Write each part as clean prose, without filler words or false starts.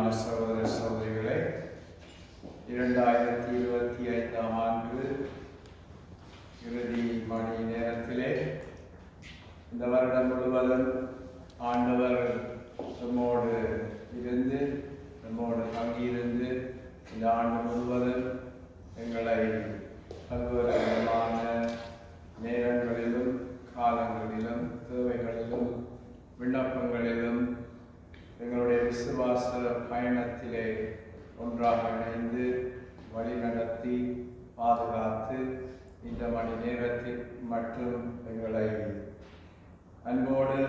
பிரியமான சகோதர சகோதரிகளே, 2025 ஆண்டு இறுதி மணி நேரத்திலே இந்த வருடம் முழுவதும் ஆண்டவர் நம்மோடு இருந்து நம்மோடு தங்கியிருந்து இந்த ஆண்டு முழுவதும் எங்களை பல்வேறு விதமான நேரங்களிலும் காலங்களிலும் தேவைகளிலும் விண்ணப்பங்களிலும் எங்களுடைய விசுவாச பயணத்திலே ஒன்றாக இணைந்து வழிநடத்தி பாதுகாத்து இந்த மணி நேரத்தில் மட்டும் எங்களை அன்போடு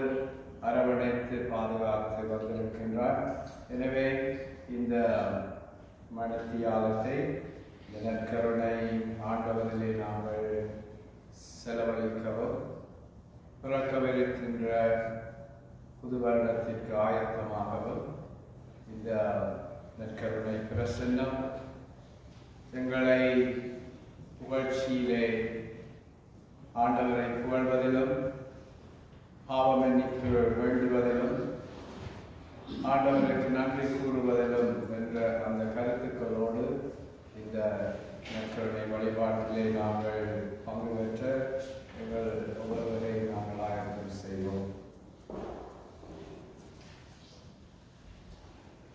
அரவணைத்து பாதுகாத்து வந்திருக்கின்றார். எனவே இந்த மனத்தியாலத்தை இந்த நற்கருணை ஆண்டவரிலே நாங்கள் செலவழிக்கவும் பிறக்கவிருக்கின்ற புது வருடத்திற்கு ஆயத்தமாகவும் இந்த நற்கருணை பிரசன்னம் எங்களை புகழ்ச்சியிலே ஆண்டவரை புகழ்வதிலும் பாவமன்னிப்பு வேண்டுவதிலும் ஆண்டவருக்கு நன்றி கூறுவதிலும் என்ற அந்த கருத்துக்களோடு இந்த நற்கருணை வழிபாட்டிலே நாங்கள் பங்கு பெற்ற எங்கள் ஒவ்வொருவரை நாங்கள் ஆயத்தம் செய்வோம்.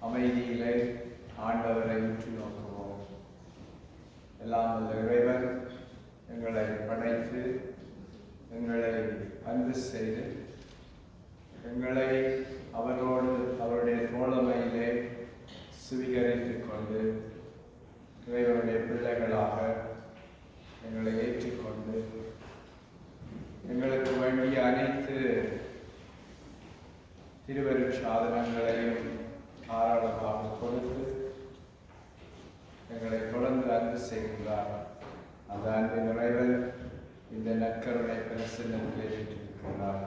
அமைதியிலே ஆண்டவரை உற்று நோக்குவோம். எல்லாம் வல்ல இறைவன் எங்களை படைத்து எங்களை அன்பு செய்து எங்களை அவரோடு அவருடைய தோழமையிலே சுவீகரித்துக் கொண்டு இறைவனுடைய பிள்ளைகளாக எங்களை ஏற்றுக்கொண்டு எங்களுக்கு வேண்டிய அனைத்து திருவருட்சாதனங்களையும் தாராளமாக கொடுத்து எங்களை தொடர்ந்து அன்பு செய்கின்றார். அந்த அன்பின் இறைவன் இந்த நற்கருணை பிரசன்னத்திலே பெற்றிருக்கிறார்.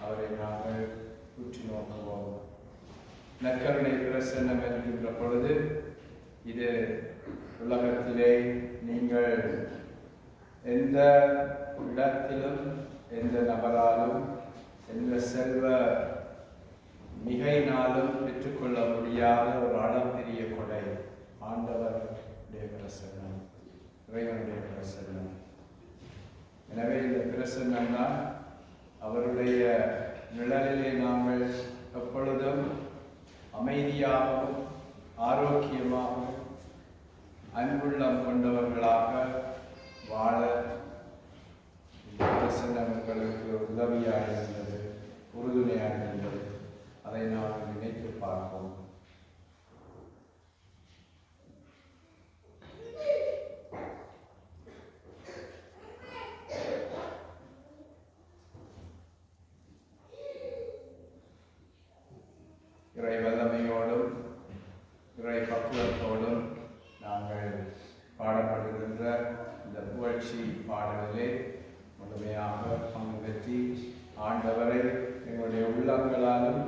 அவரை நாங்கள் உற்று நோக்குவோம். நற்கருணை பிரசன்னம் என்கின்ற பொழுது இது உலகத்திலே நீங்கள் எந்த இடத்திலும் எந்த நபராலும் எந்த செல்வ மிகையினாலும் பெற்றுக்கொள்ள முடியாத ஒரு அளப்பெரிய கொடை ஆண்டவருடைய பிரசன்னம், இறைவனுடைய பிரசன்னம். எனவே இந்த பிரசன்னம் தான் அவருடைய நிழலிலே நாங்கள் எப்பொழுதும் அமைதியாகவும் ஆரோக்கியமாகவும் அன்புள்ளம் கொண்டவர்களாக வாழ இந்த பிரசன்னம் எங்களுக்கு உதவியாக இருந்தது, உறுதுணையாக இருந்தது. அதை நாம் நினைத்து பார்ப்போம். இறை வல்லமையோடும் இறை பக்குவத்தோடும் நாங்கள் பாடப்படுகின்ற இந்த புகழ்ச்சி பாடலிலே முழுமையாக பங்கு பெற்றி ஆண்டவரை எங்களுடைய உள்ளங்களாலும்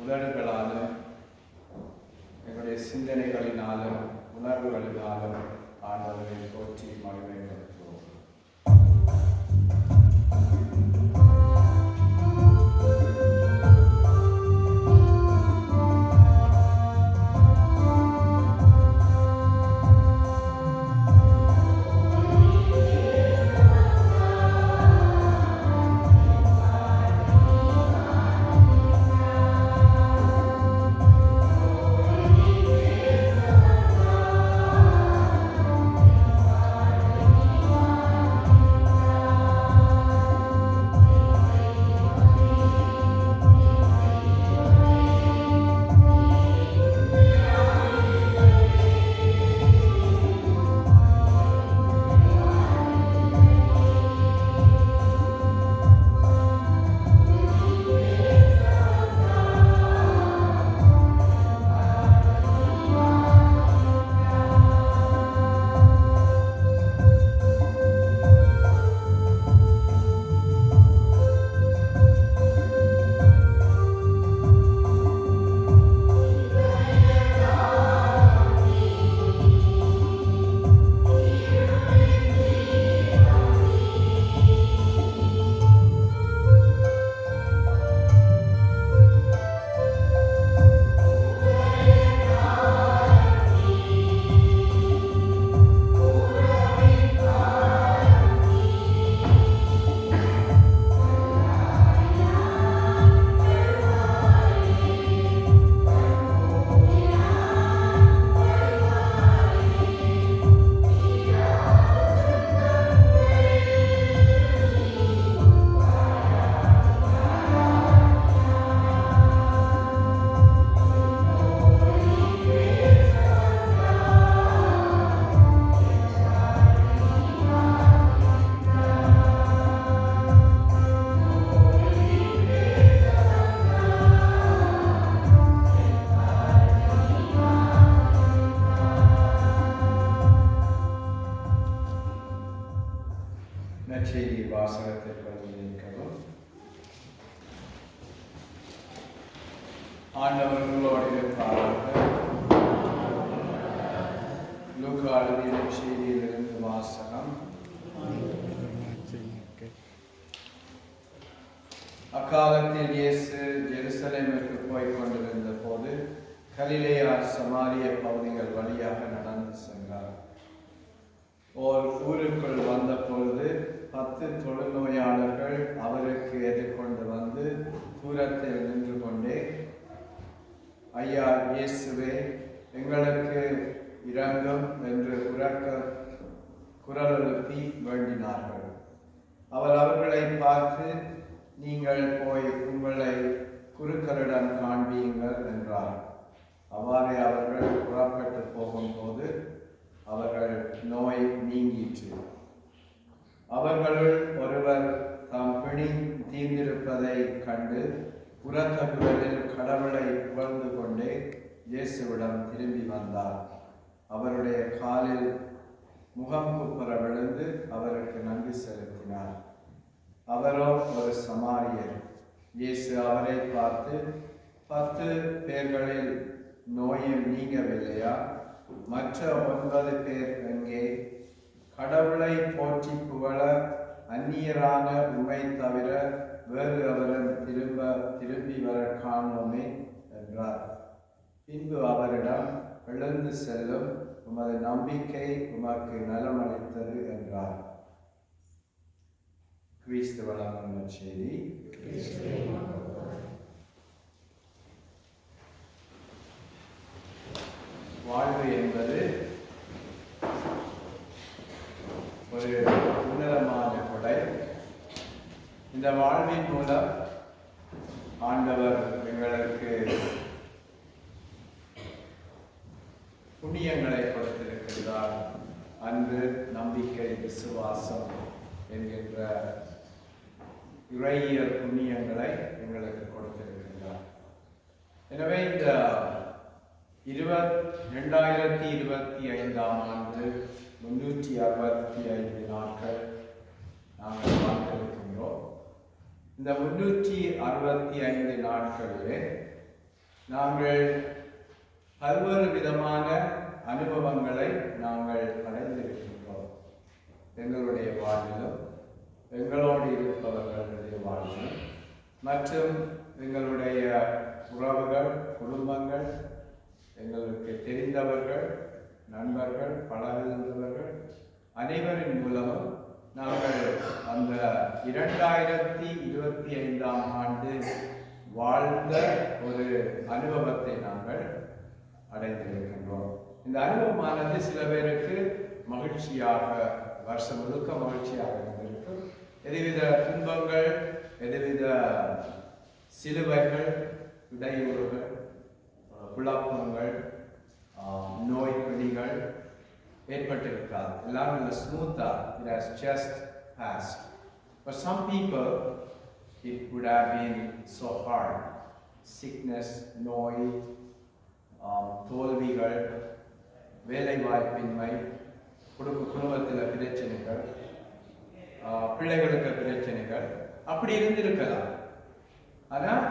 உதடுகளாலும் எங்களுடைய சிந்தனைகளினாலும் உணர்வுகளினாலும் ஆண்டவரை போற்றி மகிமைப்படுத்துவோம். ஆண்டவர் உங்களோடு இருப்பாராக. லூக்கா எழுதிய செய்தியிலிருந்து வாசகம். அக்காலத்தில் இயேசு எருசலேமுக்கு போய்க் கொண்டிருந்த போது கலிலேயா சமாரிய பகுதிகள் வழியாக நடந்து சென்றார். ஓர் ஊருக்குள் வந்த பொழுது 10 தொழுநோயாளர்கள் அவருக்கு எதிர்கொண்டு வந்து தூரத்தில் நின்று கொண்டே, ஐயா இயேசுவே, எங்களுக்கு இரங்கும் என்று உரக்க குரல் எழுப்பி வேண்டினார்கள். அவர் அவர்களை பார்த்து, நீங்கள் போய் உங்களை குருக்களிடம் காண்பியுங்கள் என்றார். அவ்வாறே அவர்கள் புறப்பட்டு போகும்போது அவர்கள் நோய் நீங்கிற்று. அவர்களுள் ஒருவர் தாம் பிணி தீர்ந்திருப்பதை கண்டு உரத்த குரலில் கடவுளை புகழ்ந்து கொண்டே இயேசுவிடம் திரும்பி வந்தார். அவருடைய காலில் முகம் குப்புற விழுந்து அவருக்கு நன்றி செலுத்தினார். அவரோ ஒரு சமாரியர். இயேசு அவரை பார்த்து, 10 பேர்களில் நோயும் நீங்கவில்லையா? மற்ற 9 பேர் எங்கே? கடவுளை போற்றி புகழ அந்நியரான உம்மை தவிர வேறு அவரும் திரும்பி வர காணோமே என்றார். பின்பு அவரிடம், எழுந்து செல்லும், உமது நம்பிக்கை உமக்கு நலமளித்தது என்றார். கிறிஸ்து வழங்கும் செய்தி. வாழ்வு என்பது ஒரு உன்னதமான கொடை. இந்த வாழ்வின் மூலம் ஆண்டவர் எங்களுக்கு புண்ணியங்களை கொடுத்திருக்கிறார். அன்பு, நம்பிக்கை, விசுவாசம் என்கின்ற இறையியல் புண்ணியங்களை எங்களுக்கு கொடுத்திருக்கிறார். எனவே இந்த 2025 ஆண்டு 365 நாட்கள் நாங்கள் வாழ்ந்திருக்கின்றோம். இந்த 365 நாட்களிலே நாங்கள் பல்வேறு விதமான அனுபவங்களை நாங்கள் அடைந்திருக்கின்றோம். எங்களுடைய வாழ்விலும், எங்களோடு இருப்பவர்களுடைய வாழ்விலும், மற்றும் எங்களுடைய உறவுகள், குடும்பங்கள், எங்களுக்கு தெரிந்தவர்கள், நண்பர்கள், பழகுகின்றவர்கள் அனைவரின் மூலமும் நாங்கள் அந்த 2025 ஆண்டு வாழ்ந்த ஒரு அனுபவத்தை நாங்கள் அடைந்திருக்கின்றோம். இந்த அனுபவமானது சில பேருக்கு மகிழ்ச்சியாக, வருஷம் முழுக்க மகிழ்ச்சியாக இருந்திருக்கும். எதுவித துன்பங்கள், எதுவித சிலுவைகள், இடையூறுகள், குழப்பங்கள், நோய் பிடிகள் ஏற்பட்டிருக்காது. எல்லாம் நல்ல ஸ்மூத்தா, it has just passed. For some people it would have been so hard. Sickness, நோய், தோல்விகள், வேலை வாய்ப்பின்மை, குடும்பத்தில் பிரச்சனைகள், பிள்ளைகளுக்கு பிரச்சனைகள் அப்படி இருந்திருக்கலாம். ஆனால்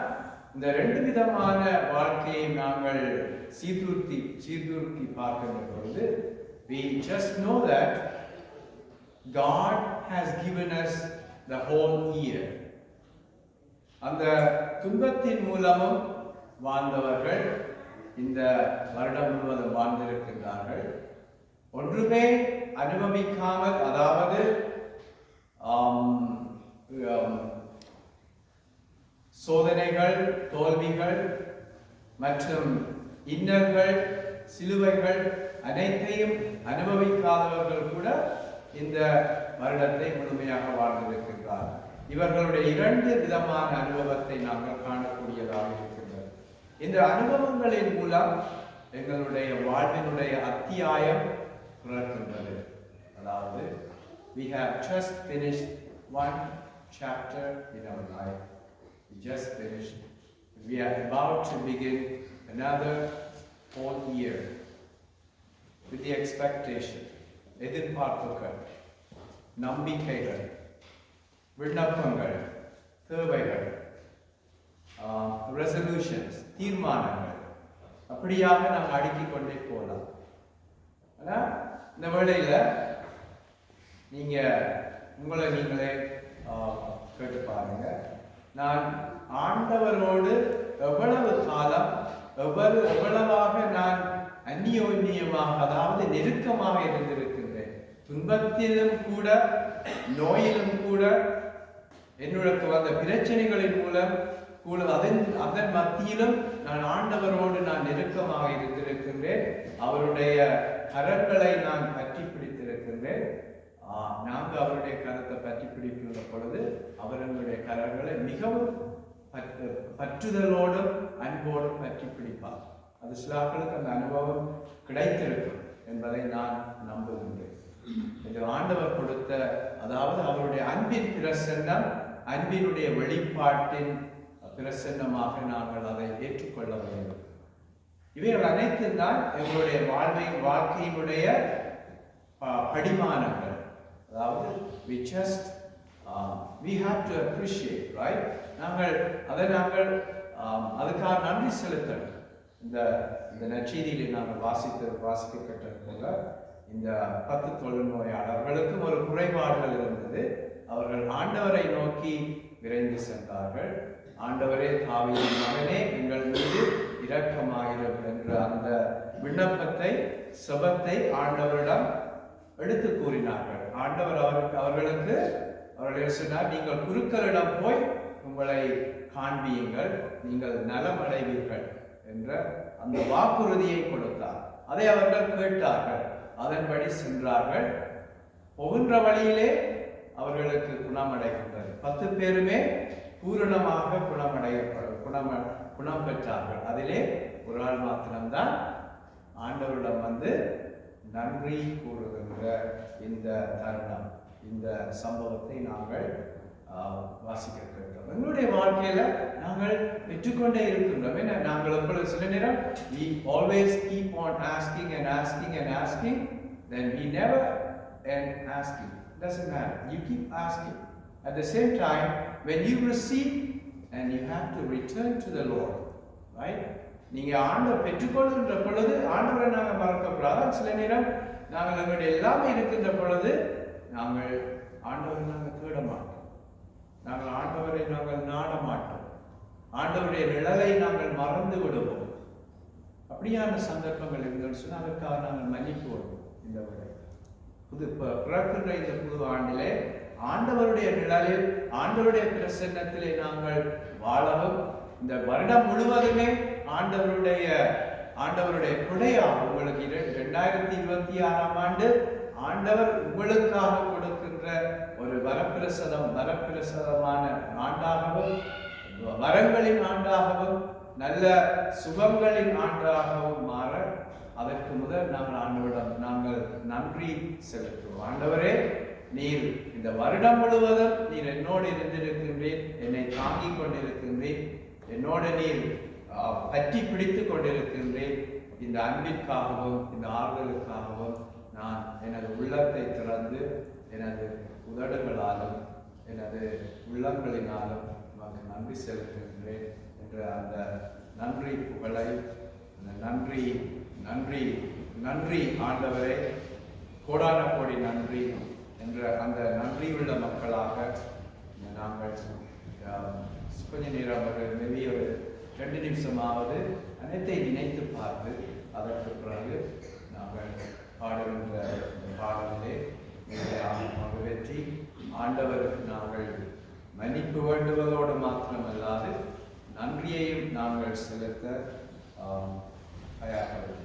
இந்த 2 விதமான வாழ்க்கையை நாங்கள் சீர்தூக்கி பார்க்கின்ற பொழுது, we just know that God has given us the whole year. அந்த துன்பத்தின் மூலமும் வாழ்ந்தவர்கள் இந்த வருடம் முழுவதும் வாழ்ந்திருக்கின்றார்கள். ஒன்றுமே அனுபவிக்காமல், அதாவது சோதனைகள், தோல்விகள் மற்றும் இன்னல்கள், சிலுவைகள் அனைத்தையும் அனுபவிக்காதவர்கள் கூட இந்த வருடத்தை முழுமையாக வாழ்ந்திருக்கின்றார். இவர்களுடைய 2 விதமான அனுபவத்தை நாங்கள் காணக்கூடியதாக இருக்கின்றது. இந்த அனுபவங்களின் மூலம் எங்களுடைய வாழ்வினுடைய அத்தியாயம் பிறக்கின்றது. அதாவது we have just finished one chapter in our life. We just finished. We are about to begin another whole year with the expectation, எதிர்பார்ப்புகள், நம்பிக்கைகள், விண்ணப்பங்கள், தேவைகள், resolutions, தீர்மானங்கள். அப்படியாக நாங்கள் அடுக்கிக் கொண்டே போகலாம். ஆனால் இந்த வேளையில நீங்க உங்களை நீங்களே கேட்டு பாருங்க, நான் ஆண்டவரோடு எவ்வளவு காலம் எவ்வளவாக நான் அந்நியோன்யமாக, அதாவது நெருக்கமாக இருந்திருக்கின்றேன். துன்பத்திலும் கூட, நோயிலும் கூட, என்னுடைய வந்த பிரச்சனைகளின் மூலம் கூட, அதன் மத்தியிலும் நான் ஆண்டவரோடு நான் நெருக்கமாக இருந்திருக்கின்றேன். அவருடைய கரங்களை நான் பற்றி பிடித்திருக்கின்றேன். நாங்கள் அவருடைய கரத்தை பற்றி பிடிக்கின்ற பொழுது அவர்களுடைய கரங்களை மிகவும் பற்றுதலோடும் அன்போடும் பற்றி பிடிப்பார். அது சிலாக்களுக்கு அந்த அனுபவம் கிடைத்திருக்கும் என்பதை நான் நம்புகின்றேன். இது ஆண்டவர் கொடுத்த, அதாவது அவருடைய அன்பின் பிரசன்னம், அன்பினுடைய வெளிப்பாட்டின் பிரசன்னமாக நாங்கள் அதை ஏற்றுக்கொள்ள வேண்டும். இவைகள் அனைத்தும் தான் எங்களுடைய வாழ்க்கையினுடைய படிமானங்கள். அதாவது we have to appreciate, right? நாங்கள் அதுக்காக நன்றி செலுத்தணும். இந்த நற்செய்தியிலே நாங்கள் வாசிக்க கட்டது போல இந்த 10 தொழுநோயாளர்களுக்கும் ஒரு குறைபாடுகள் இருந்தது. அவர்கள் ஆண்டவரை நோக்கி விரைந்து சென்றார்கள். ஆண்டவரே, தாவீதின் மகனே, எங்கள் மீது இரக்கமாயிரும் என்ற அந்த விண்ணப்பத்தை, செபத்தை ஆண்டவரிடம் எடுத்து கூறினார்கள். ஆண்டவர் அவர்கள் சொன்னார், நீங்கள் குருக்களிடம் போய் உங்களை காண்பியுங்கள், நீங்கள் நலமடைவீர்கள் என்ற அந்த வாக்குறுதியை கொடுத்தார். அதை அவர்கள் கேட்டார்கள். அதன்படி சென்றார்கள். போகின்ற வழியிலே அவர்களுக்கு குணமடைகின்றது. 10 பேருமே பூரணமாக குணம் பெற்றார்கள். அதிலே ஒரு ஆள் மாத்திரம்தான் ஆண்டவரிடம் வந்து நன்றி கூறுகின்ற இந்த தருணம், இந்த சம்பவத்தை நாங்கள் வாசிக்க கேட்டோம். எங்களுடைய வாழ்க்கையில நாங்கள் பெற்றுக்கொண்டே இருக்கின்றோம். ஏன்னா நாங்கள் எப்பொழுது சில நேரம் we always keep on asking and asking and asking, then we never end asking. Doesn't matter, you keep asking. At the same time, when you receive, and you have to return to the Lord, right? நீங்க ஆண்டவர் பெற்றுக்கொள்கின்ற பொழுது ஆண்டவரை நாங்கள் மறக்கக்கூடாது. சில நேரம் நாங்கள் எங்களுடைய எல்லாமே இருக்கின்ற பொழுது நாங்கள் ஆண்டவரை நாங்கள் தேட மாட்டோம், நாங்கள் ஆண்டவரை நாங்கள் நாட மாட்டோம், ஆண்டவருடைய நிழலை நாங்கள் மறந்து விடுவோம். அப்படியான சந்தர்ப்பங்கள் இருந்தோம்னு சொன்னால் அதற்காக நாங்கள் மன்னிப்பு வருவோம். இந்த பிறக்கின்ற இந்த புது ஆண்டிலே ஆண்டவருடைய நிழலில், ஆண்டவருடைய பிரசன்னத்திலே நாங்கள் வாழவும், இந்த வருடம் முழுவதுமே ஆண்டவருடைய கொடையாக உங்களுக்கு 2026ஆம் ஆண்டு ஆண்டவர் உங்களுக்காக கொடுக்கின்ற ஒரு வரப்பிரசதமான ஆண்டாகவும், வரங்களின் ஆண்டாகவும், நல்ல சுகங்களின் ஆண்டாகவும் மாற அதற்கு முதல் நாங்கள் நன்றி செலுத்துவோம். ஆண்டவரே, நீர் இந்த வருடம் முழுவதும் நீர் என்னோடு இருந்திருக்கின்றேன், என்னை தாங்கிக் கொண்டிருக்கின்றேன், என்னோடு நீர் பற்றி பிடித்துக் கொண்டிருக்கின்றேன். இந்த அன்பிற்காகவும் இந்த ஆறுதலுக்காகவும் நான் எனது உள்ளத்தை திறந்து எனது உதடுகளாலும் எனது உள்ளங்களினாலும் உனக்கு நன்றி செலுத்துகின்றேன் என்ற அந்த நன்றி புகழை, நன்றி நன்றி நன்றி ஆண்டவரே, கோடான கோடி நன்றி என்ற அந்த நன்றியுள்ள மக்களாக நாங்கள் கொஞ்ச நேரம் ஒரு 2 நிமிஷமாவது அனைத்தை நினைத்து பார்த்து அதற்கு பிறகு நாங்கள் பாடுகின்ற பாடலிலே வெற்றி ஆண்டவருக்கு நாங்கள் மன்னிப்பு வேண்டுவதோடு மாத்திரமல்லாது நன்றியையும் நாங்கள் செலுத்த தயார்படுத்திக்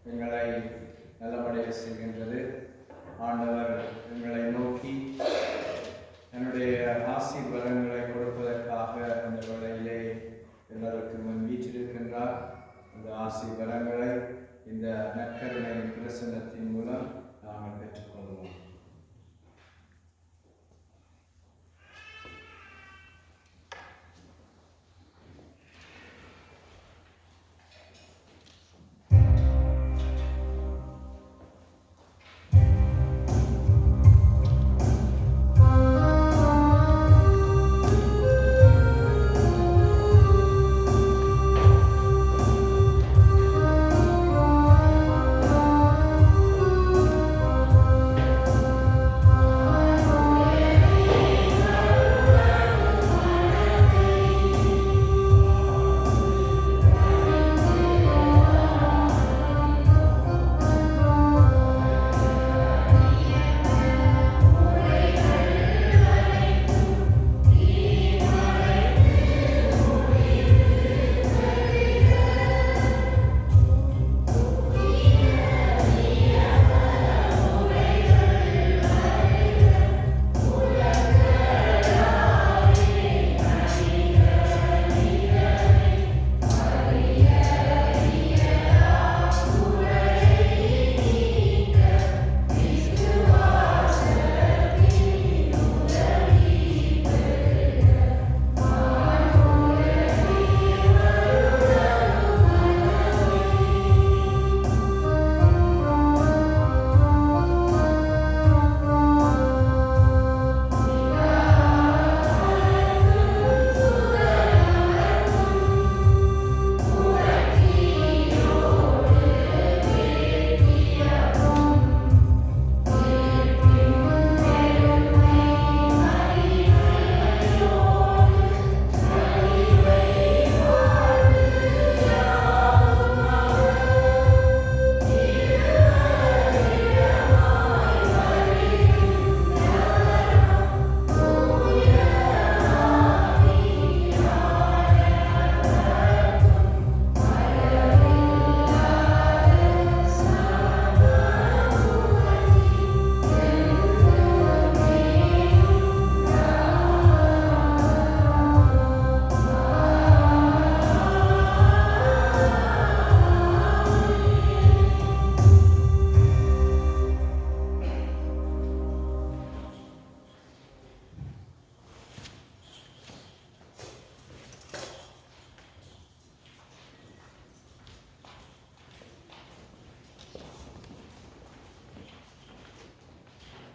எங்களை நல்லபடிய செய்கின்றது. ஆண்டவர் எங்களை நோக்கி என்னுடைய ஆசீர்வாதங்களை கொடுப்பதற்காக அந்த வேளையிலே எங்களுக்கு முன் வீற்றிருக்கின்றார். அந்த ஆசீர்வாதங்களை இந்த நற்கருணை பிரசன்னத்தின் மூலம் நாங்கள் பெற்றுக்கொள்வோம்.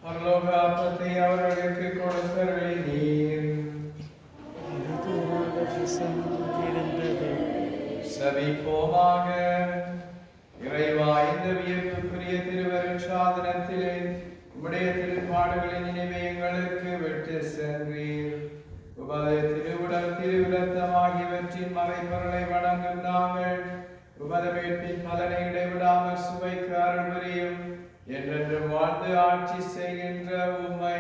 பரலோக அப்பத்தை அவர்களுக்கு கொடுத்தருளினீர். செபிப்போமாக. இறைவா, இந்த வியப்புக்குரிய திருவருட் சாதனத்திலே உம்முடைய திருப்பாடுகளின் நினைவை எங்களுக்கு விட்டு சென்றீர். உமது திருவுடல் திருவிரத்தம் ஆகியவற்றின் மறைபொருளை வணங்கும் நாங்கள் உமது வேட்பின் பலனை இடைவிடாமல் சுவைக்கு அருள் புரியும் என்றென்றும் வாழ்ந்து ஆட்சி செய்கின்ற உம்மை